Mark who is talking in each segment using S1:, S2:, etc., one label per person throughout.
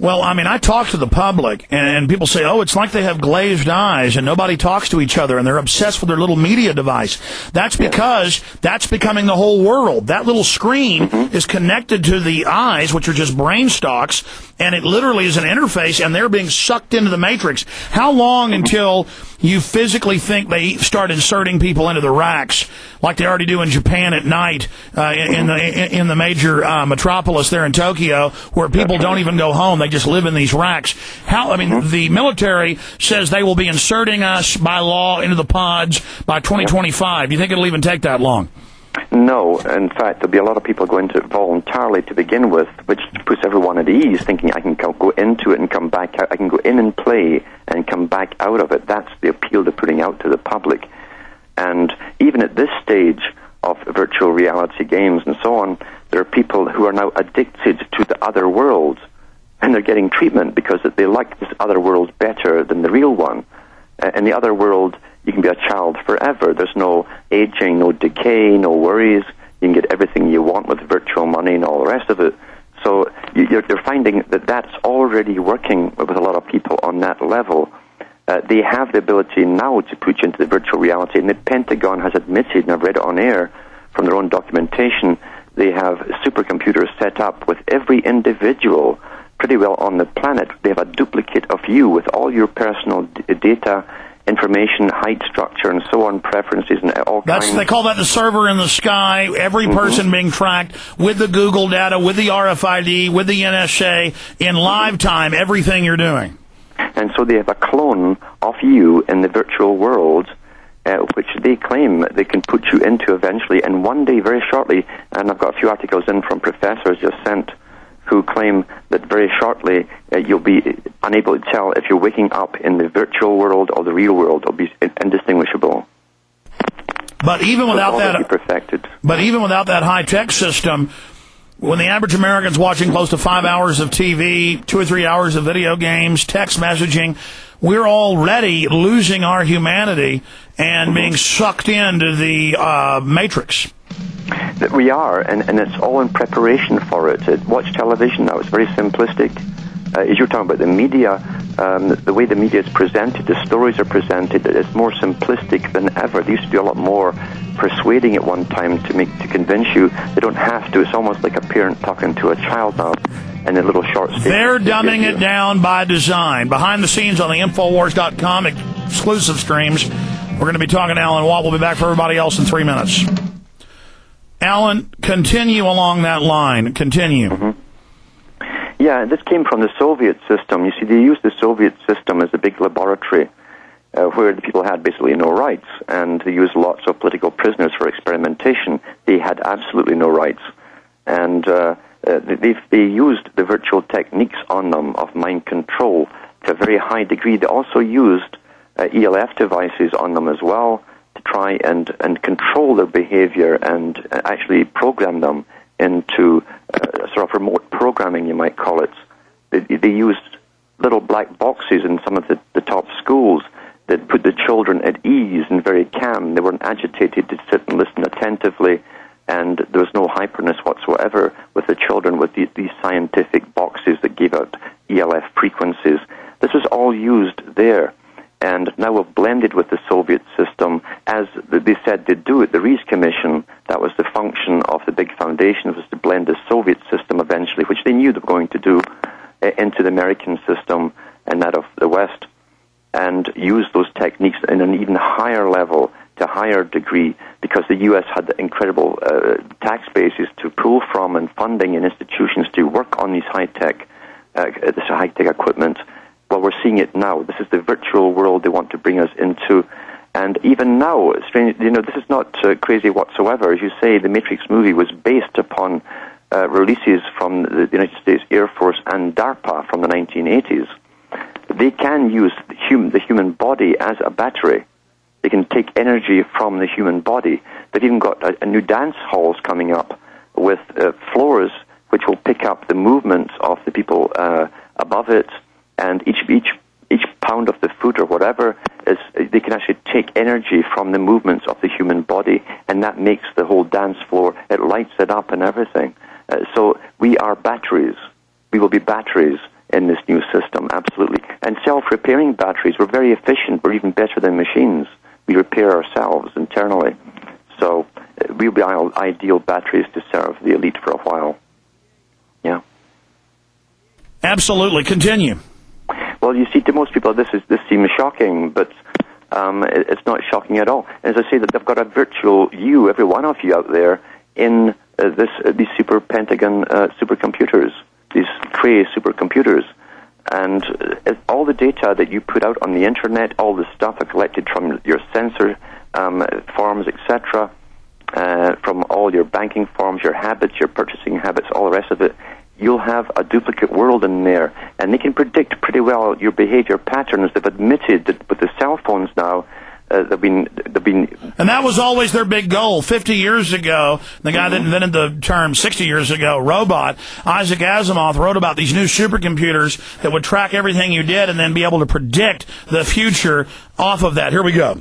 S1: Well, I mean, I talk to the public, and people say, oh, it's like they have glazed eyes, and nobody talks to each other, and they're obsessed with their little media device. That's because that's becoming the whole world. That little screen is connected to the eyes, which are just brain stalks, and it literally is an interface, and they're being sucked into the matrix. How long until you physically think they start inserting people into the racks, like they already do in Japan at night, in the major metropolis there in Tokyo, where people don't even go home? They just live in these racks. The military says they will be inserting us by law into the pods by 2025. Do you think it'll even take that long?
S2: No. In fact, there'll be a lot of people going to it voluntarily to begin with, which puts everyone at ease, thinking I can go into it and come back out. I can go in and play and come back out of it. That's the appeal they're putting out to the public. And even at this stage of virtual reality games and so on, there are people who are now addicted to the other world, and they're getting treatment because they like this other world better than the real one. In the other world, you can be a child forever. There's no aging, no decay, no worries. You can get everything you want with virtual money and all the rest of it. So you're finding that that's already working with a lot of people on that level. They have the ability now to put you into the virtual reality, and the Pentagon has admitted, and I've read it on air from their own documentation, they have supercomputers set up with every individual pretty well on the planet. They have a duplicate of you with all your personal data, information, height, structure, and so on, preferences, and all kinds.
S1: They call that the server in the sky. Every person being tracked with the Google data, with the RFID, with the NSA, in live time, everything you're doing.
S2: And so they have a clone of you in the virtual world, which they claim they can put you into eventually. And one day, very shortly, and I've got a few articles in from professors just sent, who claim that very shortly you'll be unable to tell if you're waking up in the virtual world or the real world. It'll be indistinguishable.
S1: But even without that,
S2: perfected.
S1: But even without that high-tech system, when the average American's watching close to 5 hours of TV, 2 or 3 hours of video games, text messaging, we're already losing our humanity and being sucked into the matrix.
S2: That we are, and it's all in preparation for it. Watch television now. It's very simplistic. As you're talking about the media, the way the media is presented, the stories are presented, it's more simplistic than ever. There used to be a lot more persuading at one time to convince you. They don't have to. It's almost like a parent talking to a child now in a little short statement.
S1: They're dumbing it down by design. Behind the scenes on the Infowars.com exclusive streams, we're going to be talking to Alan Watt. We'll be back for everybody else in 3 minutes. Alan, continue along that line. Continue.
S2: Yeah, this came from the Soviet system. You see, they used the Soviet system as a big laboratory where the people had basically no rights, and they used lots of political prisoners for experimentation. They had absolutely no rights. And they used the virtual techniques on them of mind control to a very high degree. They also used ELF devices on them as well, to try and control their behavior and actually program them into sort of remote programming, you might call it. They used little black boxes in some of the top schools that put the children at ease and very calm. They weren't agitated to sit and listen attentively, and there was no hyperness whatsoever with the children with these scientific boxes that gave out ELF frequencies. This was all used there. And now we've blended with the Soviet system, as they said they'd do it. The Rees Commission, that was the function of the big foundation, was to blend the Soviet system eventually, which they knew they were going to do, into the American system and that of the West, and use those techniques in an even higher level, to a higher degree, because the U.S. had the incredible tax bases to pull from and funding and institutions to work on these high-tech equipment. Well, we're seeing it now. This is the virtual world they want to bring us into. And even now, it's strange, this is not crazy whatsoever. As you say, the Matrix movie was based upon releases from the United States Air Force and DARPA from the 1980s. They can use the human body as a battery. They can take energy from the human body. They've even got a new dance halls coming up with floors which will pick up the movements of the people above it. And each pound of the foot or whatever they can actually take energy from the movements of the human body, and that makes the whole dance floor. It lights it up and everything. So we are batteries. We will be batteries in this new system, absolutely. And self-repairing batteries, we're very efficient. We're even better than machines. We repair ourselves internally. So we'll be ideal batteries to serve the elite for a while. Yeah.
S1: Absolutely. Continue.
S2: Well, you see, to most people, this seems shocking, but it's not shocking at all. As I say, that they've got a virtual you, every one of you out there, in these super Pentagon supercomputers, these Cray supercomputers. And all the data that you put out on the internet, all the stuff collected from your sensor forms, etc., from all your banking forms, your habits, your purchasing habits, all the rest of it, you'll have a duplicate world in there. And they can predict pretty well your behavior patterns. They've admitted that with the cell phones now, they've been.
S1: And that was always their big goal. 50 years ago, the guy that invented the term 60 years ago, robot, Isaac Asimov, wrote about these new supercomputers that would track everything you did and then be able to predict the future off of that. Here we go.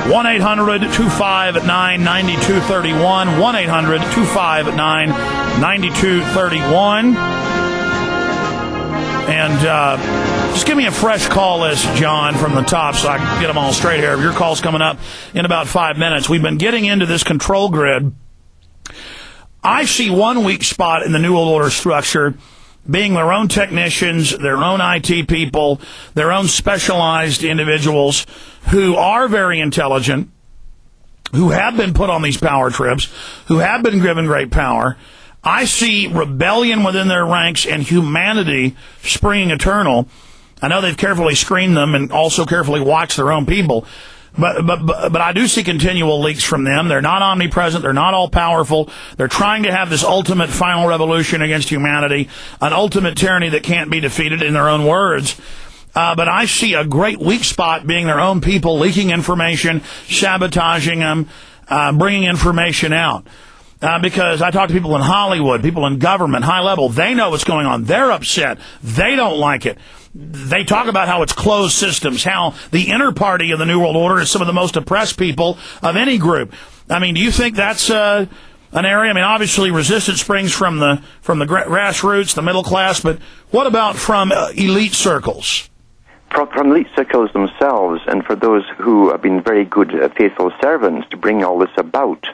S1: 1-800-259-9231. 1-800-259-9231. And just give me a fresh call list, John, from the top so I can get them all straight here. Your call's coming up in about 5 minutes. We've been getting into this control grid. I see one weak spot in the New World Order structure being their own technicians, their own IT people, their own specialized individuals who are very intelligent, who have been put on these power trips, who have been given great power. I see rebellion within their ranks and humanity springing eternal. I know they've carefully screened them and also carefully watched their own people. But I do see continual leaks from them. They're not omnipresent. They're not all powerful. They're trying to have this ultimate final revolution against humanity, an ultimate tyranny that can't be defeated, in their own words. But I see a great weak spot being their own people leaking information, sabotaging them, bringing information out. Because I talk to people in Hollywood, people in government, high level. They know what's going on. They're upset. They don't like it. They talk about how it's closed systems, how the inner party of the New World Order is some of the most oppressed people of any group. I mean, do you think that's an area? I mean, obviously resistance springs from the grassroots, the middle class, but what about from elite circles?
S2: From elite circles themselves, and for those who have been very good, faithful servants to bring all this about,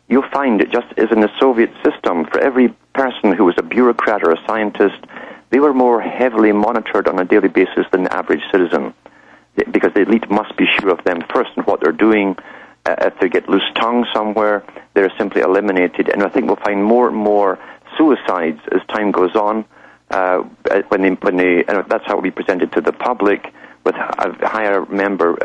S2: you'll find it just as in the Soviet system. For every person who was a bureaucrat or a scientist, they were more heavily monitored on a daily basis than the average citizen, because the elite must be sure of them first and what they're doing. If they get loose tongue somewhere, they're simply eliminated. And I think we'll find more and more suicides as time goes on. When they, and that's how it will be presented to the public, with higher member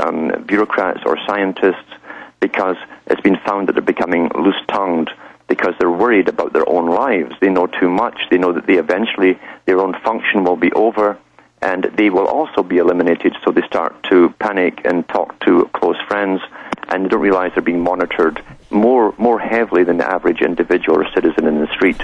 S2: bureaucrats or scientists, because it's been found that they're becoming loose-tongued because they're worried about their own lives. They know too much. They know that eventually their own function will be over, and they will also be eliminated, so they start to panic and talk to close friends, and they don't realize they're being monitored more heavily than the average individual or citizen in the street.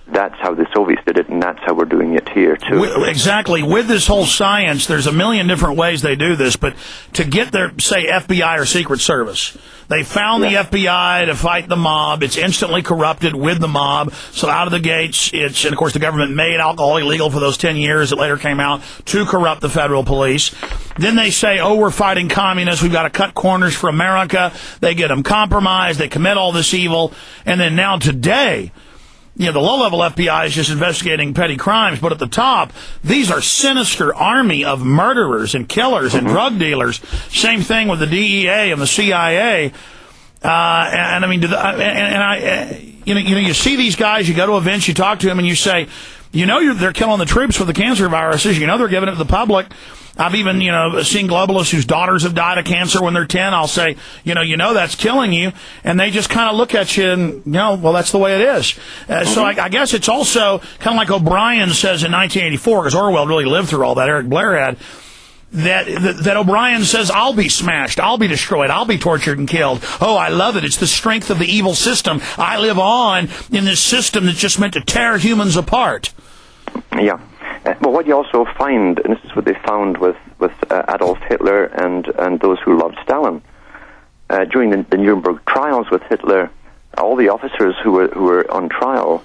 S2: That's how the Soviets did it, and that's how we're doing it here, too.
S1: Exactly. With this whole science, there's a million different ways they do this, but to get their, say, FBI or Secret Service, they found the FBI to fight the mob. It's instantly corrupted with the mob, so out of the gates, and of course the government made alcohol illegal for those 10 years that later came out to corrupt the federal police. Then they say, oh, we're fighting communists, we've got to cut corners for America. They get them compromised, they commit all this evil, and then now today, you know, the low-level FBI is just investigating petty crimes, but at the top, these are sinister army of murderers and killers and drug dealers. Same thing with the DEA and the CIA. And I mean, you see these guys, you go to events, you talk to them, and you say, they're killing the troops with the cancer viruses. You know they're giving it to the public. I've even, seen globalists whose daughters have died of cancer when they're 10. I'll say, that's killing you. And they just kind of look at you and, well, that's the way it is. So I guess it's also kind of like O'Brien says in 1984, because Orwell really lived through all that, Eric Blair had, that O'Brien says, I'll be smashed, I'll be destroyed, I'll be tortured and killed. Oh, I love it. It's the strength of the evil system. I live on in this system that's just meant to tear humans apart.
S2: Yeah. But what you also find, and this is what they found with Adolf Hitler and those who loved Stalin, during the Nuremberg trials with Hitler, all the officers who were on trial,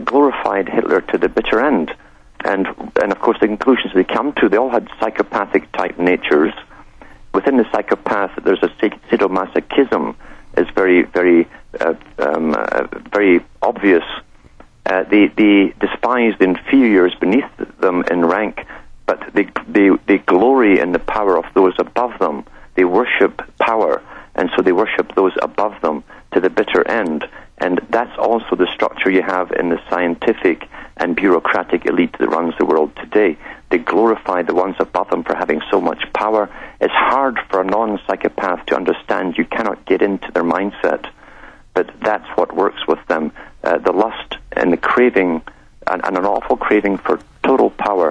S2: glorified Hitler to the bitter end. And of course, the conclusions they come to, they all had psychopathic-type natures. Within the psychopath, there's a sadomasochism is very, very, very obvious. They despise the inferiors beneath them in rank, but they glory in the power of those above them. They worship power, and so they worship those above them to the bitter end. And that's also the structure you have in the scientific and bureaucratic elite that runs the world today. They glorify the ones above them for having so much power. It's hard for a non-psychopath to understand. You cannot get into their mindset. But that's what works with them. The lust and the craving, and an awful craving for total power